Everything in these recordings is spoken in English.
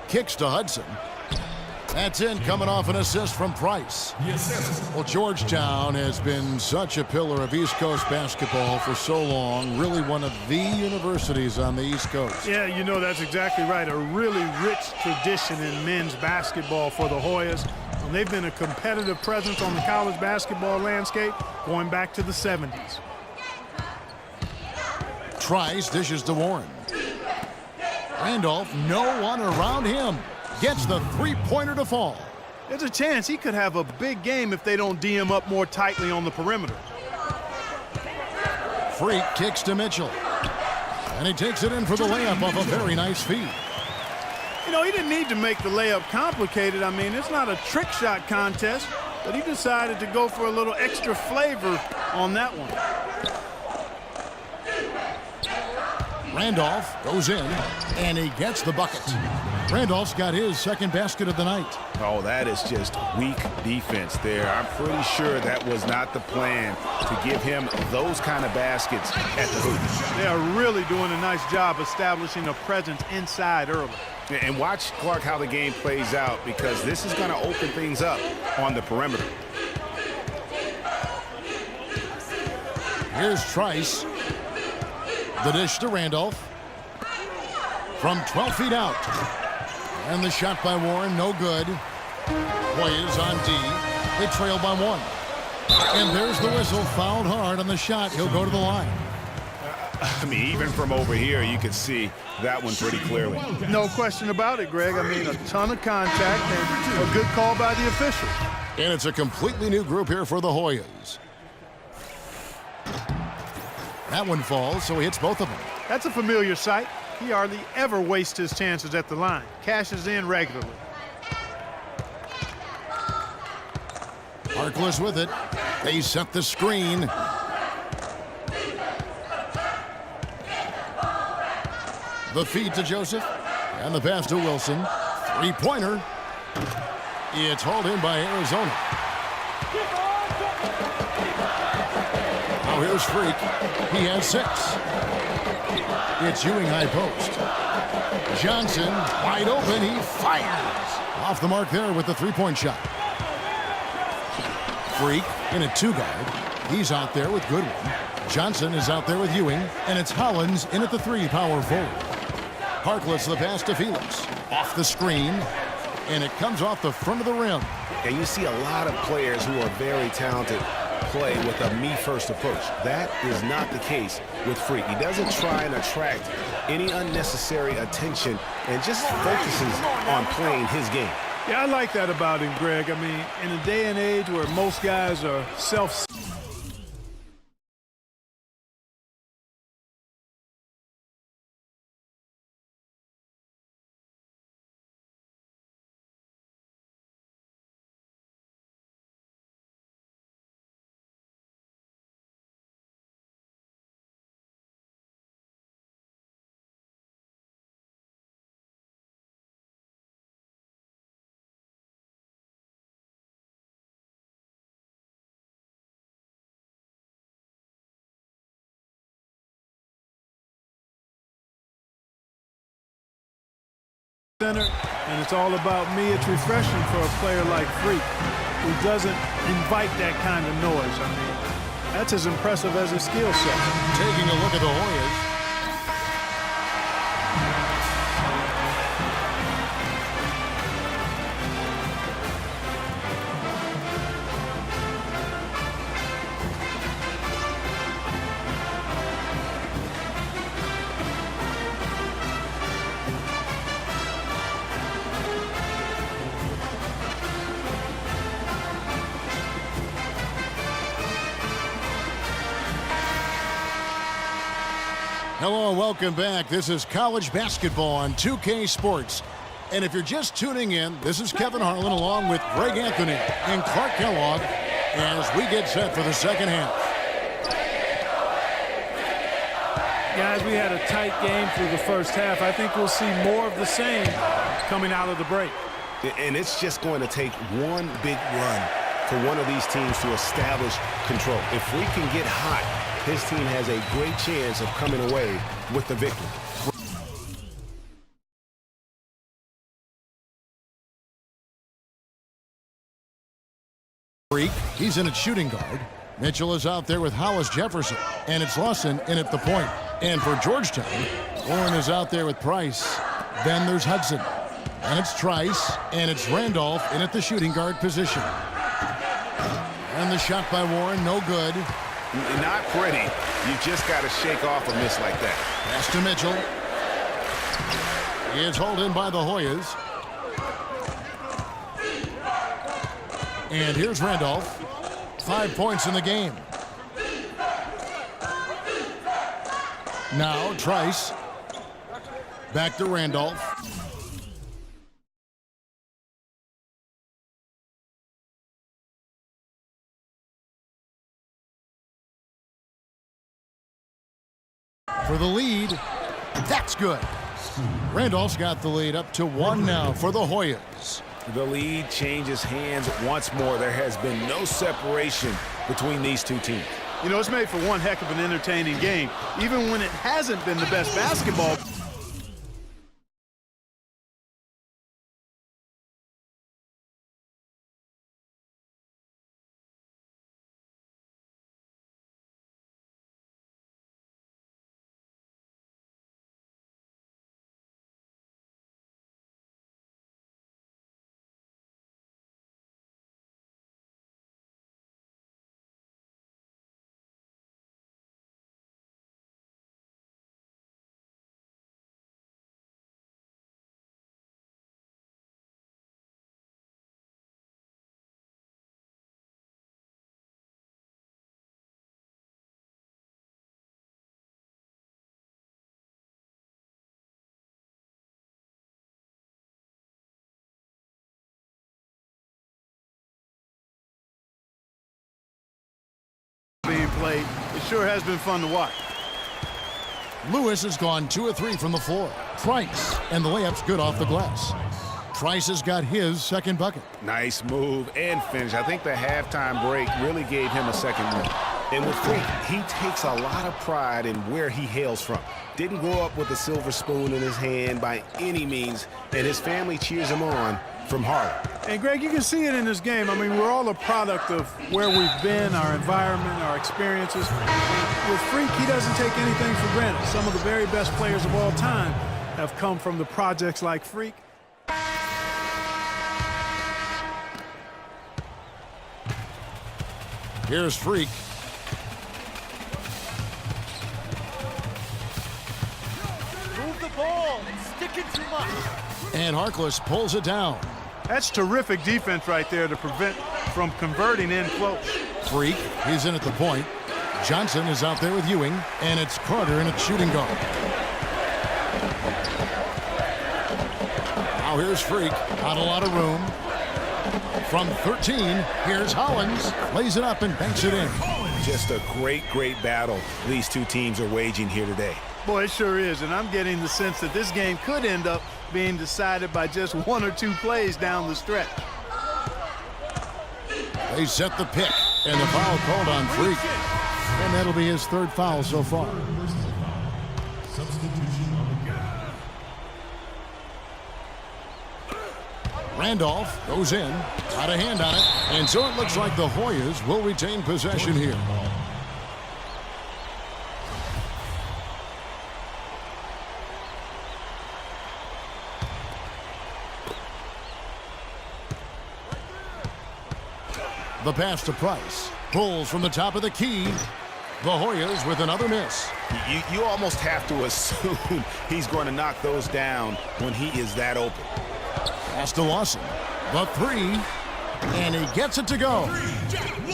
Kicks to Hudson. That's in, coming off an assist from Price. Well, Georgetown has been such a pillar of East Coast basketball for so long. Really one of the universities on the East Coast. Yeah, you know, that's exactly right. A really rich tradition in men's basketball for the Hoyas. They've been a competitive presence on the college basketball landscape going back to the 70s. Trice dishes to Warren. Randolph, no one around him. Gets the three-pointer to fall. There's a chance he could have a big game if they don't D him up more tightly on the perimeter. Freak kicks to Mitchell. And he takes it in for the layup off a very nice feed. You know, he didn't need to make the layup complicated. I mean, it's not a trick shot contest, but he decided to go for a little extra flavor on that one. Randolph goes in, and he gets the bucket. Randolph's got his second basket of the night. Oh, that is just weak defense there. I'm pretty sure that was not the plan to give him those kind of baskets at the hoop. They are really doing a nice job establishing a presence inside early. And watch, Clark, how the game plays out, because this is going to open things up on the perimeter. Here's Trice. The dish to Randolph. From 12 feet out. And the shot by Warren, no good. Hoyas on D. They trail by one. And there's the whistle, fouled hard on the shot. He'll go to the line. I mean, even from over here, you could see that one pretty clearly. No question about it, Greg. I mean, a ton of contact and a good call by the official. And it's a completely new group here for the Hoyas. That one falls, so he hits both of them. That's a familiar sight. He hardly ever wastes his chances at the line. Cashes in regularly. Harkless with it. They set the screen. The feed to Joseph. And the pass to Wilson. Three-pointer. It's hauled in by Arizona. Now here's Freak. He has 6. It's Ewing high post. Johnson wide open. He fires. Off the mark there with the three-point shot. Freak in a 2-guard. He's out there with Goodwin. Johnson is out there with Ewing. And it's Hollins in at the 3, power forward. Harkless the pass to Felix. Off the screen. And it comes off the front of the rim. And you see a lot of players who are very talented play with a me-first approach. That is not the case with Freak. He doesn't try and attract any unnecessary attention and just focuses on playing his game. Yeah, I like that about him, Greg. I mean, in a day and age where most guys are self center, and it's all about me. It's refreshing for a player like Freak, who doesn't invite that kind of noise. I mean, that's as impressive as his skill set. Taking a look at the Hoyas. Hello and welcome back. This is college basketball on 2K Sports. And if you're just tuning in, this is Kevin Harlan along with Greg Anthony and Clark Kellogg as we get set for the second half. Guys, we had a tight game through the first half. I think we'll see more of the same coming out of the break. And it's just going to take one big run for one of these teams to establish control. If we can get hot, his team has a great chance of coming away with the victory. He's in at shooting guard. Mitchell is out there with Hollis Jefferson. And it's Lawson in at the point. And for Georgetown, Warren is out there with Price. Then there's Hudson. And it's Trice. And it's Randolph in at the shooting guard position. And the shot by Warren, no good. Not pretty. You just got to shake off a miss like that. Pass to Mitchell. It's hauled in by the Hoyas. And here's Randolph. 5 points in the game. Now Trice. Back to Randolph. For the lead. That's good. Randolph's got the lead up to 1 now for the Hoyas. The lead changes hands once more. There has been no separation between these two teams. You know, it's made for one heck of an entertaining game, even when it hasn't been the best basketball. Being played, it sure has been fun to watch. Lewis has gone 2 of 3 from the floor. Trice, and the layup's good off the glass. Trice has got his second bucket. Nice move and finish. I think the halftime break really gave him a second look. And with Freak, he takes a lot of pride in where he hails from. Didn't grow up with a silver spoon in his hand by any means, and his family cheers him on from Harlem. And Greg, you can see it in this game. I mean, we're all a product of where we've been, our environment, our experiences. With Freak, he doesn't take anything for granted. Some of the very best players of all time have come from the projects like Freak. Here's Freak. Move the ball. Stick it too much. And Harkless pulls it down. That's terrific defense right there to prevent from converting in close. Freak, he's in at the point. Johnson is out there with Ewing, and it's Carter in at shooting guard. Now here's Freak, not a lot of room. From 13, here's Hollins, lays it up and banks it in. Just a great battle these two teams are waging here today. Boy, it sure is, and I'm getting the sense that this game could end up being decided by just 1 or 2 plays down the stretch. They set the pick, and the foul called on Freak. And that'll be his 3rd foul so far. Randolph goes in, got a hand on it, and so it looks like the Hoyas will retain possession here. The pass to Price. Pulls from the top of the key. The Hoyas with another miss. You almost have to assume he's going to knock those down when he is that open. Pass to Lawson. The 3. And he gets it to go.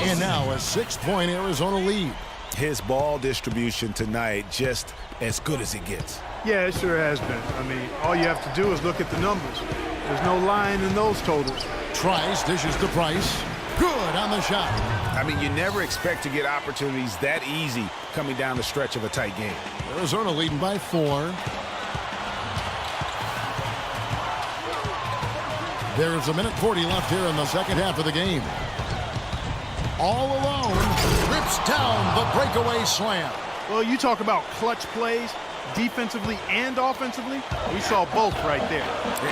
And now a 6-point Arizona lead. His ball distribution tonight just as good as it gets. Yeah, it sure has been. I mean, all you have to do is look at the numbers. There's no lying in those totals. Trice dishes to Price. Good on the shot. I mean, you never expect to get opportunities that easy coming down the stretch of a tight game. Arizona leading by 4. There's a minute 40 left here in the second half of the game. All alone, rips down the breakaway slam. Well, you talk about clutch plays. defensively and offensively. We saw both right there.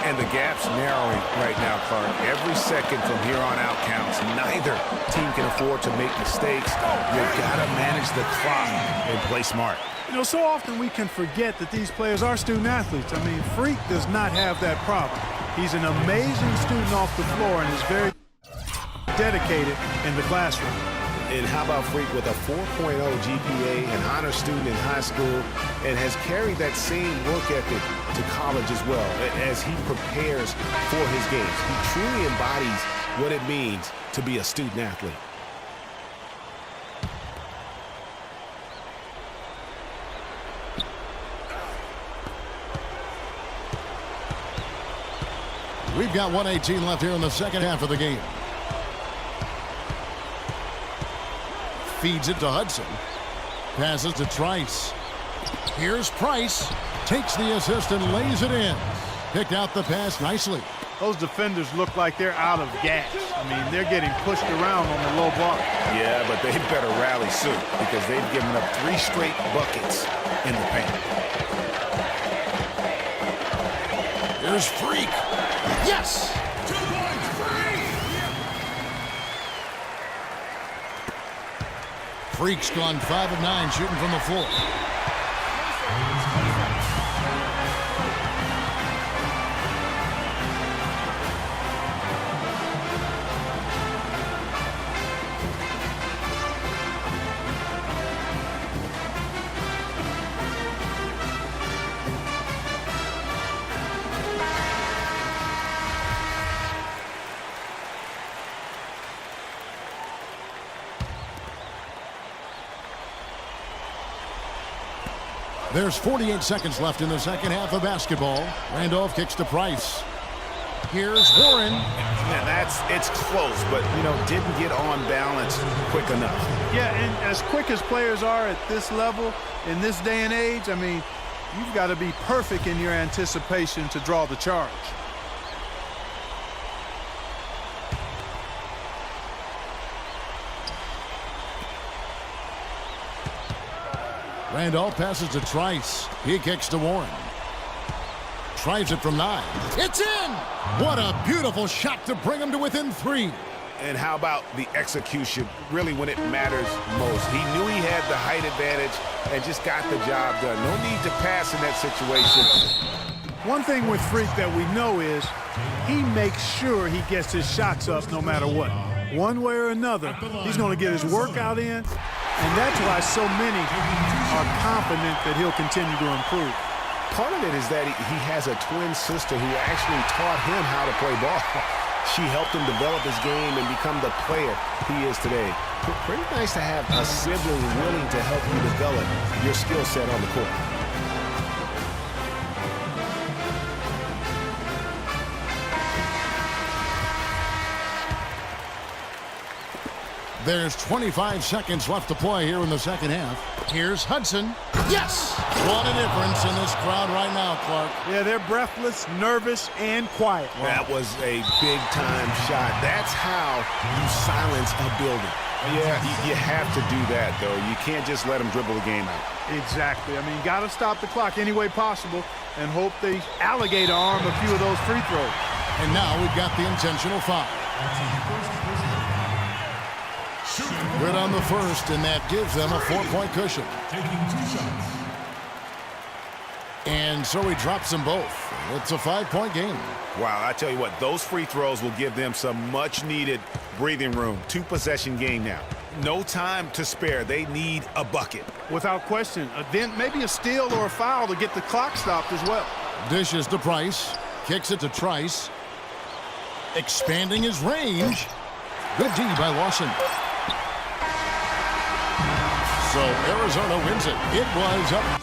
And the gap's narrowing right now, Clark. Every second from here on out counts. Neither team can afford to make mistakes. You've got to manage the clock and play smart. You know, so often we can forget that these players are student athletes. I mean, Freak does not have that problem. He's an amazing student off the floor and is very dedicated in the classroom. And how about Freak with a 4.0 GPA, an honor student in high school, and has carried that same work ethic to college as well as he prepares for his games. He truly embodies what it means to be a student athlete. We've got 1:18 left here in the second half of the game. Feeds it to Hudson. Passes to Trice. Here's Price. Takes the assist and lays it in. Picked out the pass nicely. Those defenders look like they're out of gas. I mean, they're getting pushed around on the low block. Yeah, but they better rally soon because they've given up 3 straight buckets in the paint. Here's Freak. Yes! Freak's gone 5 of 9 shooting from the floor. There's 48 seconds left in the second half of basketball. Randolph kicks to Price. Here's Warren. Yeah, it's close, but, you know, didn't get on balance quick enough. Yeah, and as quick as players are at this level, in this day and age, I mean, you've got to be perfect in your anticipation to draw the charge. Randolph passes to Trice. He kicks to Warren. Tries it from 9. It's in! What a beautiful shot to bring him to within 3. And how about the execution, really when it matters most? He knew he had the height advantage and just got the job done. No need to pass in that situation. One thing with Freak that we know is he makes sure he gets his shots up no matter what. One way or another, he's going to get his workout in, and that's why so many are confident that he'll continue to improve. Part of it is that he has a twin sister who actually taught him how to play ball. She helped him develop his game and become the player he is today. Pretty nice to have a sibling willing to help you develop your skill set on the court. There's 25 seconds left to play here in the second half. Here's Hudson. Yes! What a difference in this crowd right now, Clark. Yeah, they're breathless, nervous, and quiet. That was a big-time shot. That's how you silence a building. Yeah, you have to do that, though. You can't just let them dribble the game out. Exactly. I mean, you got to stop the clock any way possible and hope they alligator arm a few of those free throws. And now we've got the intentional foul. Good on the first, and that gives them a 4-point cushion. And so he drops them both. It's a 5-point game. Wow, I tell you what, those free throws will give them some much-needed breathing room. 2-possession game now. No time to spare. They need a bucket. Without question. Then maybe a steal or a foul to get the clock stopped as well. Dishes to Price. Kicks it to Trice. Expanding his range. Good D by Lawson. So Arizona wins it. It was up